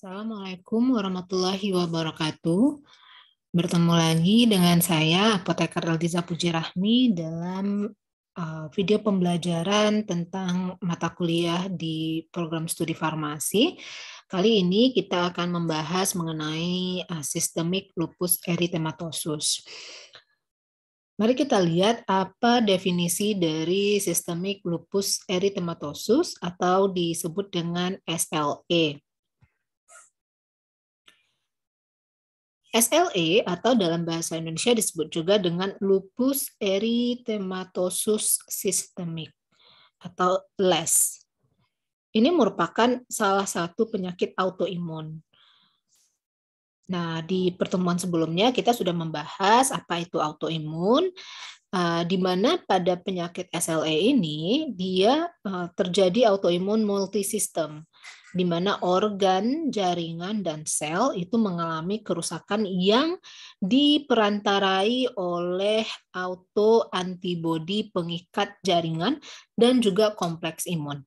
Assalamualaikum warahmatullahi wabarakatuh. Bertemu lagi dengan saya, Apoteker Eldiza Pujirahmi, dalam video pembelajaran tentang mata kuliah di program studi farmasi. Kali ini kita akan membahas mengenai sistemik lupus eritematosus. Mari kita lihat apa definisi dari sistemik lupus eritematosus atau disebut dengan SLE. SLE atau dalam bahasa Indonesia disebut juga dengan lupus eritematosus sistemik atau LES. Ini merupakan salah satu penyakit autoimun. Nah, di pertemuan sebelumnya kita sudah membahas apa itu autoimun, di mana pada penyakit SLE ini dia terjadi autoimun multisistem, di mana organ, jaringan, dan sel itu mengalami kerusakan yang diperantarai oleh autoantibodi pengikat jaringan dan juga kompleks imun.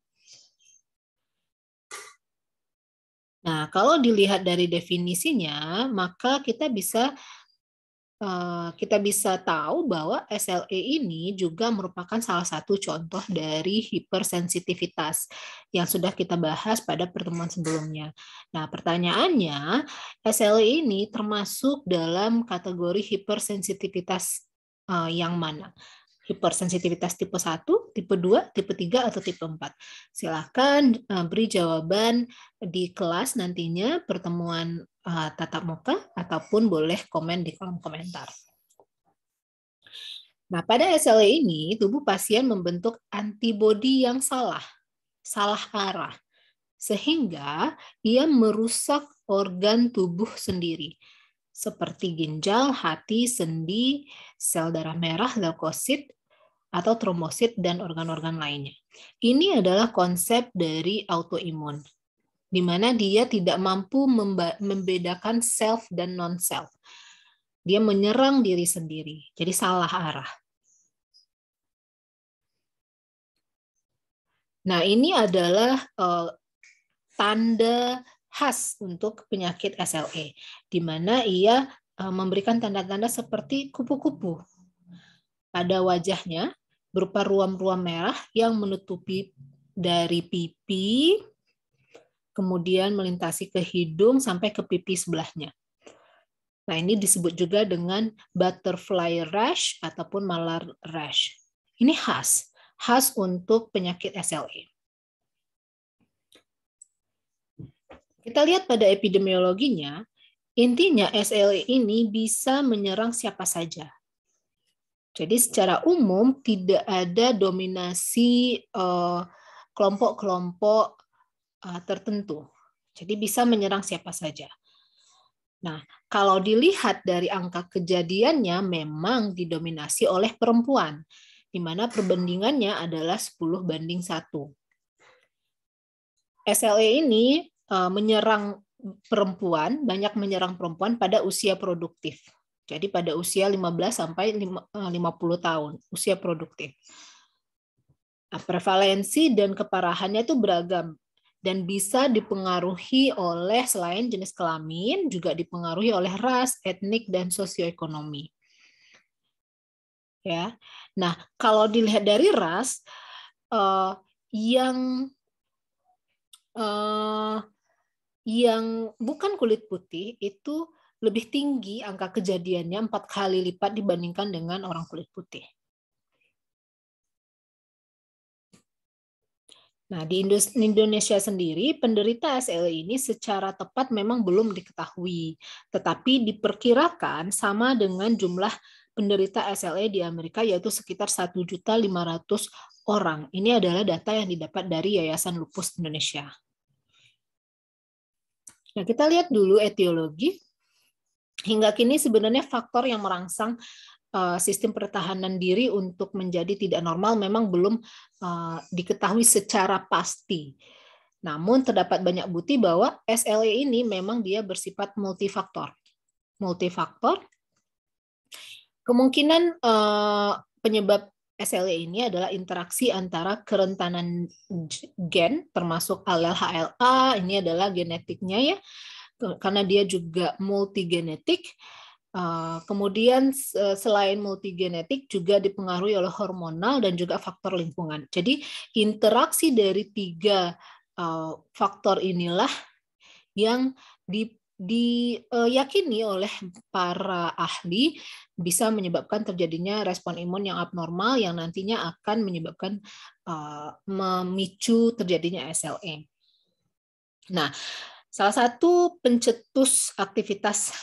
Nah, kalau dilihat dari definisinya, maka kita bisa tahu bahwa SLE ini juga merupakan salah satu contoh dari hipersensitivitas yang sudah kita bahas pada pertemuan sebelumnya. Nah, pertanyaannya, SLE ini termasuk dalam kategori hipersensitivitas yang mana? Hipersensitivitas tipe 1, tipe 2, tipe 3, atau tipe 4. Silakan beri jawaban di kelas nantinya pertemuan tatap muka ataupun boleh komen di kolom komentar. Nah, pada SLE ini tubuh pasien membentuk antibodi yang salah arah, sehingga ia merusak organ tubuh sendiri, seperti ginjal, hati, sendi, sel darah merah, leukosit, atau trombosit, dan organ-organ lainnya. Ini adalah konsep dari autoimun, di mana dia tidak mampu membedakan self dan non-self. Dia menyerang diri sendiri, jadi salah arah. Nah, ini adalah tanda khas untuk penyakit SLE, di mana ia memberikan tanda-tanda seperti kupu-kupu pada wajahnya, berupa ruam-ruam merah yang menutupi dari pipi, kemudian melintasi ke hidung sampai ke pipi sebelahnya. Nah, ini disebut juga dengan butterfly rash ataupun malar rash. Ini khas untuk penyakit SLE. Kita lihat pada epidemiologinya, intinya SLE ini bisa menyerang siapa saja. Jadi secara umum tidak ada dominasi kelompok-kelompok tertentu. Jadi bisa menyerang siapa saja. Nah, kalau dilihat dari angka kejadiannya memang didominasi oleh perempuan, di mana perbandingannya adalah 10:1. SLE ini menyerang perempuan, banyak menyerang perempuan pada usia produktif. Jadi pada usia 15 sampai 50 tahun, usia produktif. Nah, prevalensi dan keparahannya itu beragam dan bisa dipengaruhi oleh selain jenis kelamin, juga dipengaruhi oleh ras, etnik, dan sosioekonomi. Ya. Nah, kalau dilihat dari ras, yang bukan kulit putih itu lebih tinggi angka kejadiannya 4 kali lipat dibandingkan dengan orang kulit putih. Nah, di Indonesia sendiri, penderita SLE ini secara tepat memang belum diketahui, tetapi diperkirakan sama dengan jumlah penderita SLE di Amerika, yaitu sekitar 1.500.000 orang. Ini adalah data yang didapat dari Yayasan Lupus Indonesia. Nah, kita lihat dulu etiologi. Hingga kini sebenarnya faktor yang merangsang sistem pertahanan diri untuk menjadi tidak normal memang belum diketahui secara pasti. Namun terdapat banyak bukti bahwa SLE ini memang dia bersifat multifaktor. Kemungkinan penyebab SLE ini adalah interaksi antara kerentanan gen, termasuk alel HLA, ini adalah genetiknya ya, karena dia juga multigenetik. Kemudian selain multigenetik juga dipengaruhi oleh hormonal dan juga faktor lingkungan. Jadi interaksi dari 3 faktor inilah yang diyakini oleh para ahli bisa menyebabkan terjadinya respon imun yang abnormal yang nantinya akan menyebabkan memicu terjadinya SLE. Nah, salah satu pencetus aktivitas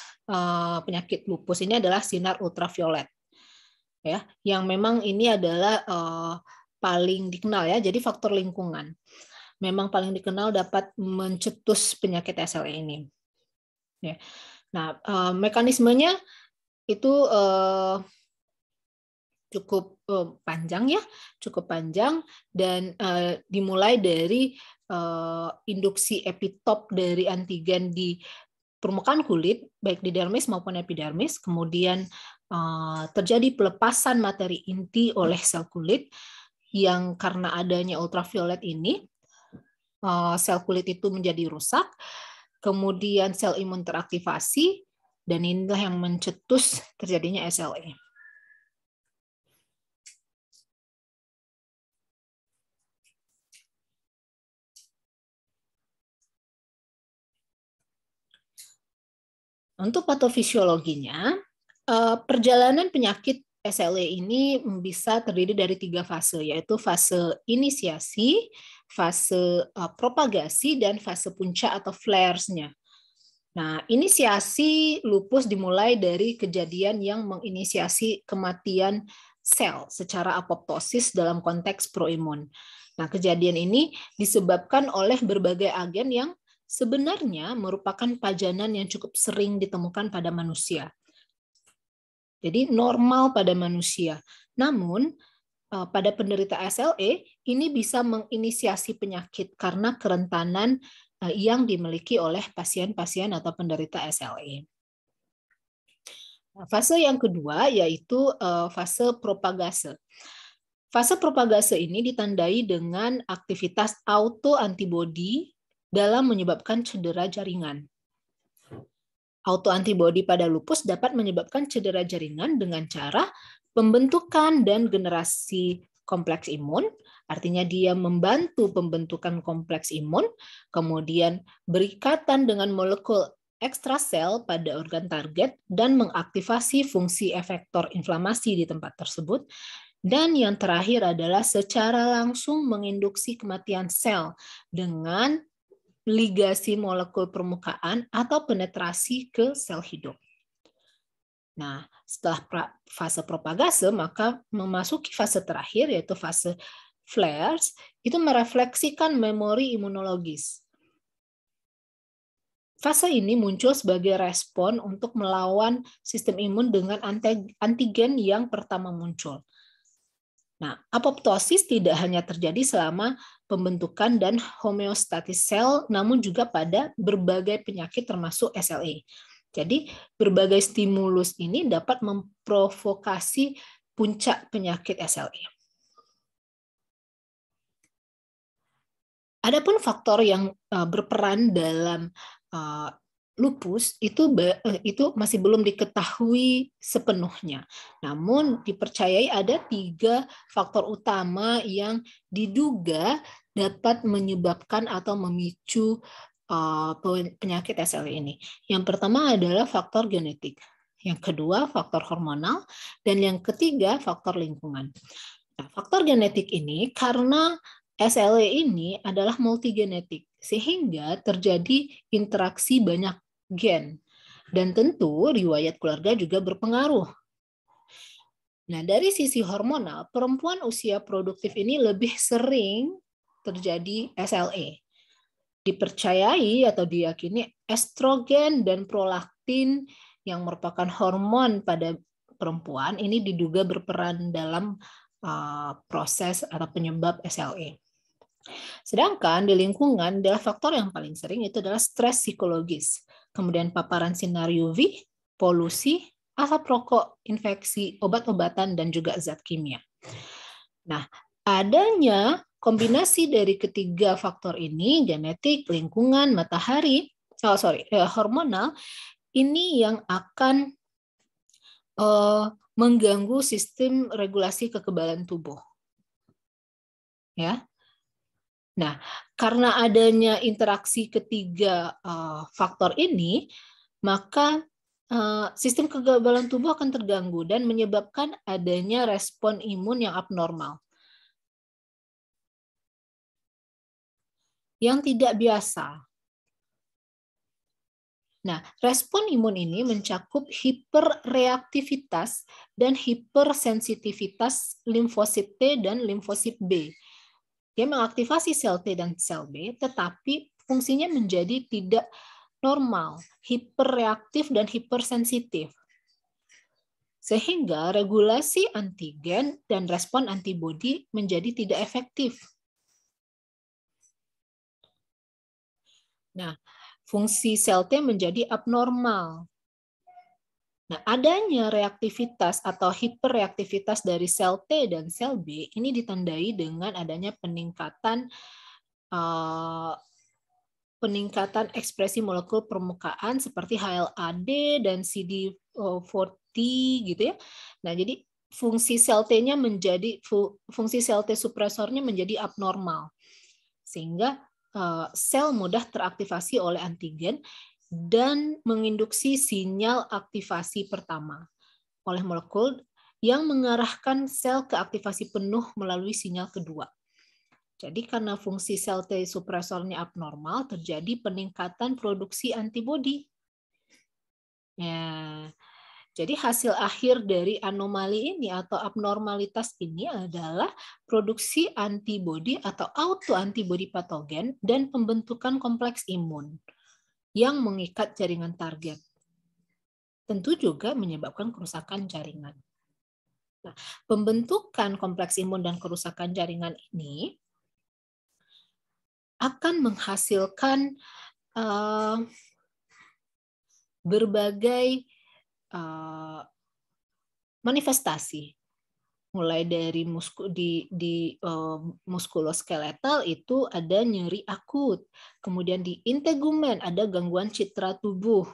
penyakit lupus ini adalah sinar ultraviolet, ya, yang memang ini adalah paling dikenal ya. Jadi faktor lingkungan memang paling dikenal dapat mencetus penyakit SLE ini. Ya. Nah, mekanismenya itu cukup panjang ya, cukup panjang dan dimulai dari induksi epitop dari antigen di permukaan kulit, baik di dermis maupun epidermis, kemudian terjadi pelepasan materi inti oleh sel kulit yang karena adanya ultraviolet ini, sel kulit itu menjadi rusak, kemudian sel imun teraktivasi, dan inilah yang mencetus terjadinya SLE. Untuk patofisiologinya, perjalanan penyakit SLE ini bisa terdiri dari 3 fase, yaitu fase inisiasi, fase propagasi, dan fase puncak atau flares-nya. Nah, inisiasi lupus dimulai dari kejadian yang menginisiasi kematian sel secara apoptosis dalam konteks proimun. Nah, kejadian ini disebabkan oleh berbagai agen yang sebenarnya merupakan pajanan yang cukup sering ditemukan pada manusia. Jadi normal pada manusia. Namun, pada penderita SLE, ini bisa menginisiasi penyakit karena kerentanan yang dimiliki oleh pasien-pasien atau penderita SLE. Fase yang kedua yaitu fase propagase. Fase propagase ini ditandai dengan aktivitas autoantibodi dalam menyebabkan cedera jaringan. Autoantibodi pada lupus dapat menyebabkan cedera jaringan dengan cara pembentukan dan generasi kompleks imun, artinya dia membantu pembentukan kompleks imun, kemudian berikatan dengan molekul ekstrasel pada organ target dan mengaktifasi fungsi efektor inflamasi di tempat tersebut. Dan yang terakhir adalah secara langsung menginduksi kematian sel dengan ligasi molekul permukaan atau penetrasi ke sel hidup. Nah, setelah fase propagase, maka memasuki fase terakhir, yaitu fase flares, itu merefleksikan memori imunologis. Fase ini muncul sebagai respon untuk melawan sistem imun dengan antigen yang pertama muncul. Nah, apoptosis tidak hanya terjadi selama pembentukan dan homeostatis sel, namun juga pada berbagai penyakit termasuk SLE. Jadi, berbagai stimulus ini dapat memprovokasi puncak penyakit SLE. Adapun faktor yang berperan dalam lupus itu masih belum diketahui sepenuhnya. Namun dipercayai ada 3 faktor utama yang diduga dapat menyebabkan atau memicu penyakit SLE ini. Yang pertama adalah faktor genetik, yang kedua faktor hormonal, dan yang ketiga faktor lingkungan. Nah, faktor genetik ini karena SLE ini adalah multigenetik, sehingga terjadi interaksi banyak gen. Dan tentu riwayat keluarga juga berpengaruh. Nah, dari sisi hormonal, perempuan usia produktif ini lebih sering terjadi SLE. Dipercayai atau diyakini estrogen dan prolaktin yang merupakan hormon pada perempuan ini diduga berperan dalam proses atau penyebab SLE. Sedangkan di lingkungan adalah faktor yang paling sering itu adalah stres psikologis, kemudian paparan sinar UV, polusi, asap rokok, infeksi, obat-obatan, dan juga zat kimia. Nah, adanya kombinasi dari ketiga faktor ini, genetik, lingkungan, matahari, hormonal, ini yang akan mengganggu sistem regulasi kekebalan tubuh. Ya. Nah, karena adanya interaksi ketiga faktor ini, maka sistem kekebalan tubuh akan terganggu dan menyebabkan adanya respon imun yang abnormal, yang tidak biasa. Nah, respon imun ini mencakup hiperreaktivitas dan hipersensitivitas limfosit T dan limfosit B. Dia mengaktifasi sel T dan sel B, tetapi fungsinya menjadi tidak normal, hiperreaktif dan hipersensitif. Sehingga regulasi antigen dan respon antibodi menjadi tidak efektif. Nah, fungsi sel T menjadi abnormal. Nah, adanya reaktivitas atau hiperreaktivitas dari sel T dan sel B ini ditandai dengan adanya peningkatan ekspresi molekul permukaan seperti HLA-D dan CD40 gitu ya. Nah, jadi fungsi sel T-nya fungsi sel T supresornya menjadi abnormal. Sehingga sel mudah teraktivasi oleh antigen dan menginduksi sinyal aktivasi pertama oleh molekul yang mengarahkan sel ke aktivasi penuh melalui sinyal kedua. Jadi karena fungsi sel T supresornya abnormal, terjadi peningkatan produksi antibodi. Ya, jadi hasil akhir dari anomali ini atau abnormalitas ini adalah produksi antibodi atau autoantibodi patogen dan pembentukan kompleks imun yang mengikat jaringan target. Tentu juga menyebabkan kerusakan jaringan. Nah, pembentukan kompleks imun dan kerusakan jaringan ini akan menghasilkan berbagai manifestasi, mulai dari muskuloskeletal itu ada nyeri akut, kemudian di integumen ada gangguan citra tubuh,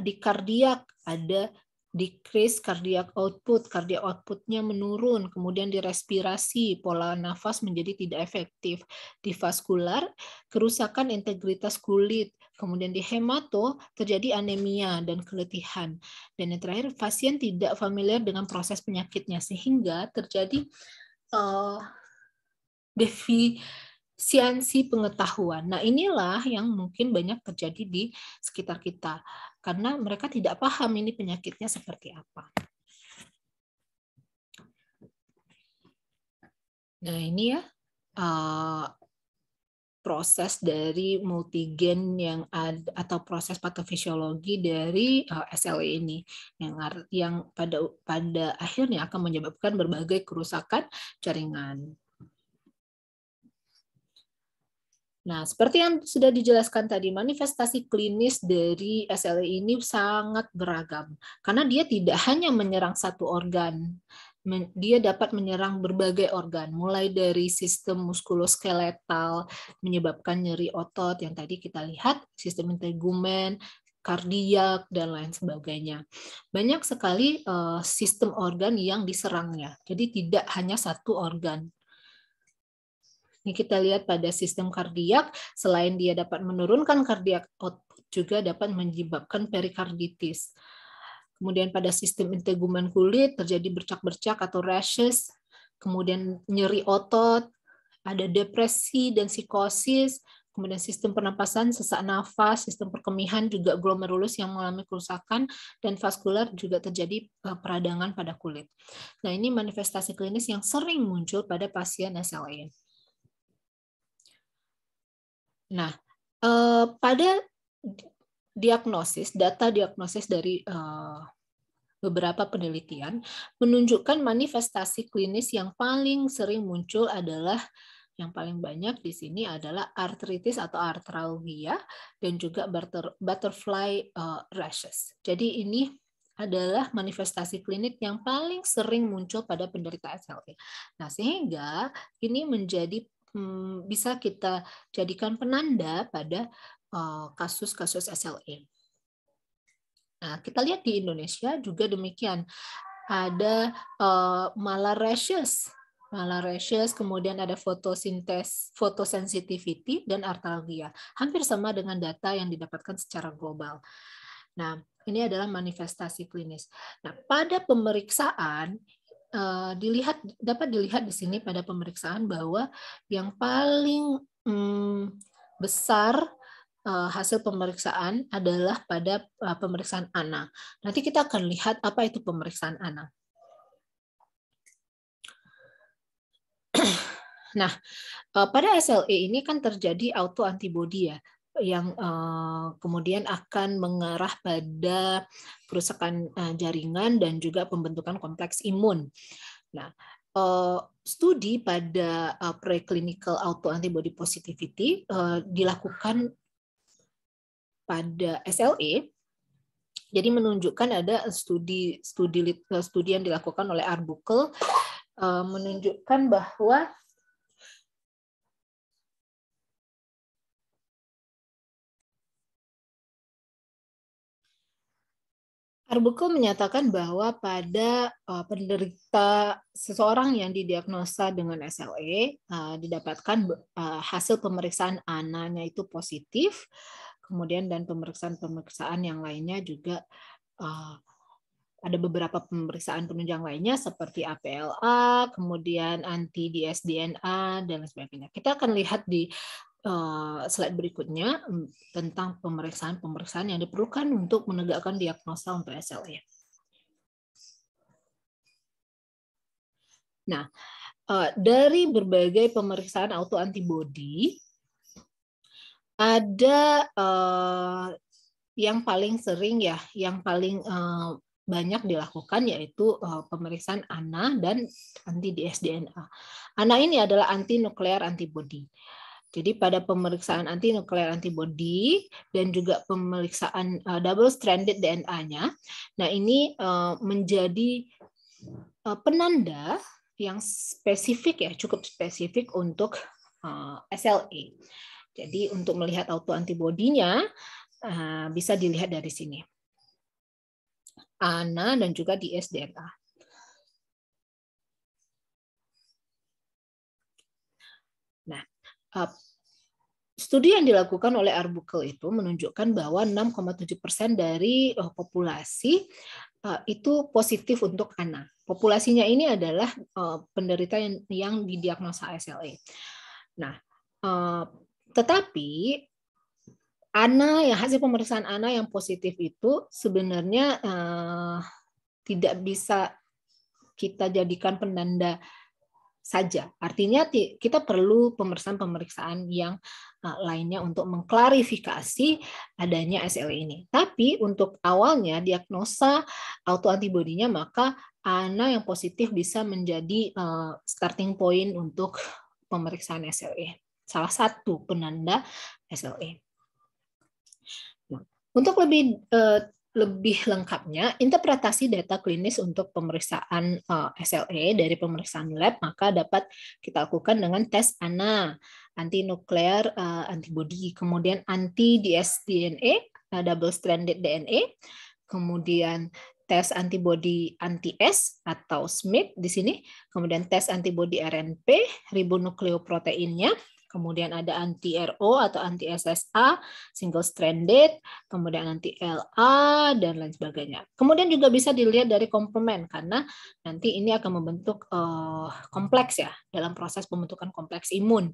di kardiak ada decrease cardiac outputnya menurun, kemudian di respirasi, pola nafas menjadi tidak efektif, di vaskular, kerusakan integritas kulit, kemudian di hemato, terjadi anemia dan keletihan, dan yang terakhir, pasien tidak familiar dengan proses penyakitnya, sehingga terjadi defisiensi pengetahuan. Nah, inilah yang mungkin banyak terjadi di sekitar kita, karena mereka tidak paham ini penyakitnya seperti apa. Nah, ini ya proses dari multigen yang ada atau proses patofisiologi dari SLE ini yang pada akhirnya akan menyebabkan berbagai kerusakan jaringan. Nah, seperti yang sudah dijelaskan tadi, manifestasi klinis dari SLE ini sangat beragam. Karena dia tidak hanya menyerang satu organ, dia dapat menyerang berbagai organ, mulai dari sistem muskuloskeletal, menyebabkan nyeri otot yang tadi kita lihat, sistem integumen, kardiak, dan lain sebagainya. Banyak sekali sistem organ yang diserangnya, jadi tidak hanya satu organ. Ini kita lihat pada sistem kardiak, selain dia dapat menurunkan kardiak output, juga dapat menyebabkan perikarditis. Kemudian pada sistem integumen kulit terjadi bercak-bercak atau rashes, kemudian nyeri otot, ada depresi dan psikosis, kemudian sistem pernapasan, sesak nafas, sistem perkemihan juga glomerulus yang mengalami kerusakan, dan vaskular juga terjadi peradangan pada kulit. Nah, ini manifestasi klinis yang sering muncul pada pasien SLE. Nah, pada data diagnosis dari beberapa penelitian menunjukkan manifestasi klinis yang paling sering muncul adalah yang paling banyak di sini adalah artritis atau artralgia dan juga butterfly rashes. Jadi ini adalah manifestasi klinik yang paling sering muncul pada penderita SLE. Nah, sehingga ini menjadi bisa kita jadikan penanda pada kasus-kasus SLE. Nah, kita lihat di Indonesia juga demikian. Ada malar rashes, kemudian ada fotosensitivity dan artalgia. Hampir sama dengan data yang didapatkan secara global. Nah, ini adalah manifestasi klinis. Nah, pada pemeriksaan dapat dilihat di sini pada pemeriksaan bahwa yang paling besar hasil pemeriksaan adalah pada pemeriksaan ANA. Nanti kita akan lihat apa itu pemeriksaan ANA. Nah, pada SLE ini kan terjadi autoantibody ya, yang kemudian akan mengarah pada kerusakan jaringan dan juga pembentukan kompleks imun. Nah, studi pada preclinical autoantibody positivity dilakukan pada SLE. Jadi menunjukkan ada studi yang dilakukan oleh Arbuckle menunjukkan bahwa Arbuckle menyatakan bahwa pada penderita seseorang yang didiagnosa dengan SLE didapatkan hasil pemeriksaan ANA-nya itu positif, kemudian dan pemeriksaan yang lainnya juga ada beberapa pemeriksaan penunjang lainnya seperti APLA, kemudian anti-dsDNA dan lain sebagainya. Kita akan lihat di slide berikutnya tentang pemeriksaan yang diperlukan untuk menegakkan diagnosa untuk SLE. Nah, dari berbagai pemeriksaan autoantibody, ada yang paling sering ya, yang paling banyak dilakukan yaitu pemeriksaan ANA dan anti-dsDNA. ANA ini adalah anti-nuclear antibody. Jadi pada pemeriksaan anti-nuclear antibody dan juga pemeriksaan double-stranded DNA-nya, nah ini menjadi penanda yang spesifik ya, cukup spesifik untuk SLE. Jadi untuk melihat autoantibody-nya bisa dilihat dari sini. ANA dan juga dsDNA. Nah, studi yang dilakukan oleh Arbuckle itu menunjukkan bahwa 6,7% dari populasi itu positif untuk ANA. Populasinya ini adalah penderita yang didiagnosa SLE. Nah, tetapi ANA, yang hasil pemeriksaan ANA yang positif itu sebenarnya tidak bisa kita jadikan penanda saja. Artinya kita perlu pemeriksaan-pemeriksaan yang lainnya untuk mengklarifikasi adanya SLE ini. Tapi untuk awalnya diagnosa autoantibody-nya, maka ANA yang positif bisa menjadi starting point untuk pemeriksaan SLE. Salah satu penanda SLE. Nah, untuk lebih lengkapnya, interpretasi data klinis untuk pemeriksaan SLE dari pemeriksaan lab, maka dapat kita lakukan dengan tes ANA, anti-nuclear antibody, kemudian anti-dsDNA, double-stranded DNA, kemudian tes antibody anti-S atau SMIC di sini, kemudian tes antibody RNP, ribonukleoproteinnya, kemudian ada anti-RO atau anti-SSA, single-stranded, kemudian anti-LA, dan lain sebagainya. Kemudian juga bisa dilihat dari komplement, karena nanti ini akan membentuk kompleks ya, dalam proses pembentukan kompleks imun.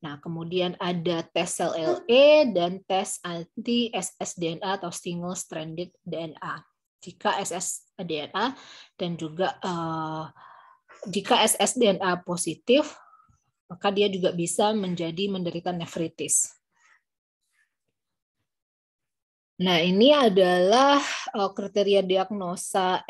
Nah, kemudian ada tes sel LE dan tes anti-ssDNA atau single-stranded DNA. Jika ssDNA dan juga jika ssDNA positif, maka dia juga bisa menderita nefritis. Nah, ini adalah kriteria diagnosa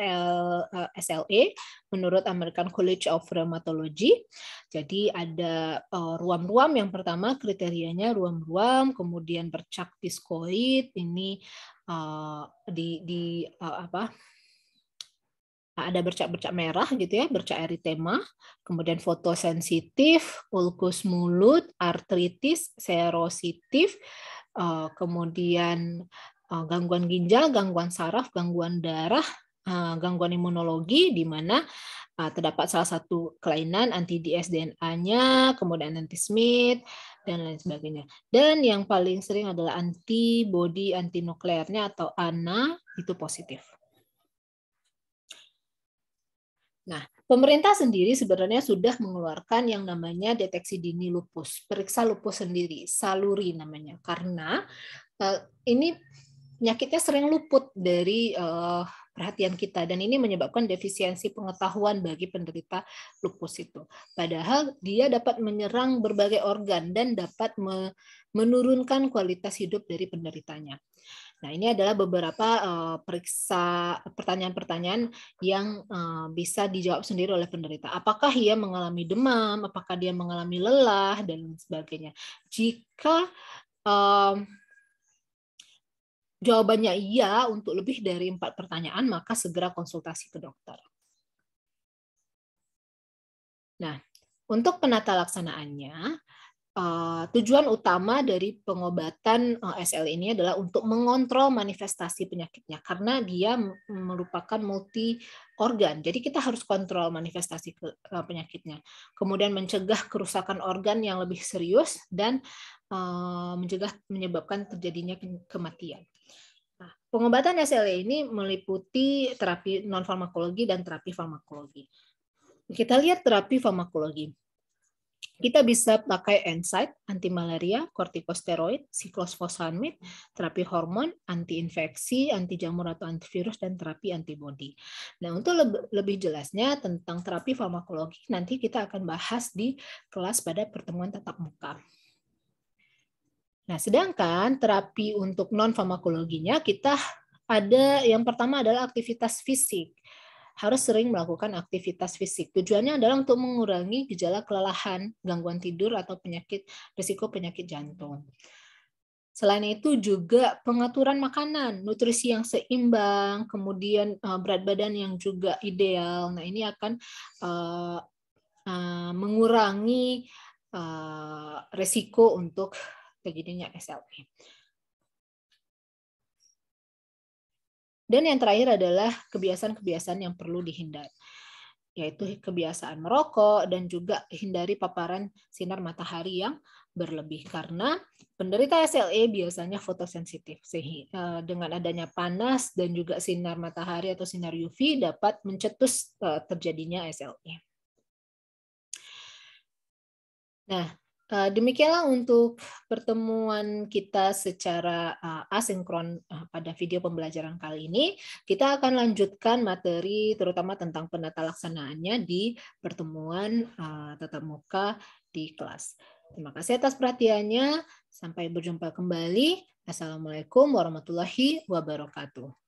SLE menurut American College of Rheumatology. Jadi ada ruam-ruam, yang pertama kriterianya ruam-ruam, kemudian bercak diskoid, ini ada bercak-bercak merah gitu ya, bercak eritema, kemudian fotosensitif, ulkus mulut, artritis, serositif, kemudian gangguan ginjal, gangguan saraf, gangguan darah, gangguan imunologi, di mana terdapat salah satu kelainan anti dsDNA-nya, kemudian anti Smith, dan lain sebagainya. Dan yang paling sering adalah antibodi antinukleernya atau ANA, itu positif. Nah, pemerintah sendiri sebenarnya sudah mengeluarkan yang namanya deteksi dini lupus, periksa lupus sendiri, Saluri namanya, karena ini penyakitnya sering luput dari perhatian kita, dan ini menyebabkan defisiensi pengetahuan bagi penderita lupus itu. Padahal dia dapat menyerang berbagai organ dan dapat menurunkan kualitas hidup dari penderitanya. Nah, ini adalah beberapa pertanyaan-pertanyaan yang bisa dijawab sendiri oleh penderita. Apakah ia mengalami demam, apakah dia mengalami lelah, dan sebagainya. Jika jawabannya iya untuk lebih dari 4 pertanyaan, maka segera konsultasi ke dokter. Nah, untuk penata laksanaannya, tujuan utama dari pengobatan SL ini adalah untuk mengontrol manifestasi penyakitnya, karena dia merupakan multi organ. Jadi kita harus kontrol manifestasi penyakitnya. Kemudian mencegah kerusakan organ yang lebih serius dan menyebabkan terjadinya kematian. Nah, pengobatan SLE ini meliputi terapi non-farmakologi dan terapi farmakologi. Kita lihat terapi farmakologi. Kita bisa pakai NSAID, anti malaria, kortikosteroid, siklosfosamid, terapi hormon, anti infeksi, anti jamur atau antivirus, dan terapi antibodi. Nah, untuk lebih jelasnya tentang terapi farmakologi, nanti kita akan bahas di kelas pada pertemuan tatap muka. Nah, sedangkan terapi untuk non-farmakologinya, kita ada yang pertama adalah aktivitas fisik. Harus sering melakukan aktivitas fisik. Tujuannya adalah untuk mengurangi gejala kelelahan, gangguan tidur, atau risiko penyakit jantung. Selain itu juga pengaturan makanan, nutrisi yang seimbang, kemudian berat badan yang juga ideal. Nah, ini akan mengurangi risiko untuk terjadinya SLE. Dan yang terakhir adalah kebiasaan-kebiasaan yang perlu dihindari, yaitu kebiasaan merokok dan juga hindari paparan sinar matahari yang berlebih, karena penderita SLE biasanya fotosensitif. Sehingga dengan adanya panas dan juga sinar matahari atau sinar UV dapat mencetus terjadinya SLE. Nah, demikianlah untuk pertemuan kita secara asinkron pada video pembelajaran kali ini. Kita akan lanjutkan materi terutama tentang penata laksanaannya di pertemuan tatap muka di kelas. Terima kasih atas perhatiannya. Sampai berjumpa kembali. Assalamualaikum warahmatullahi wabarakatuh.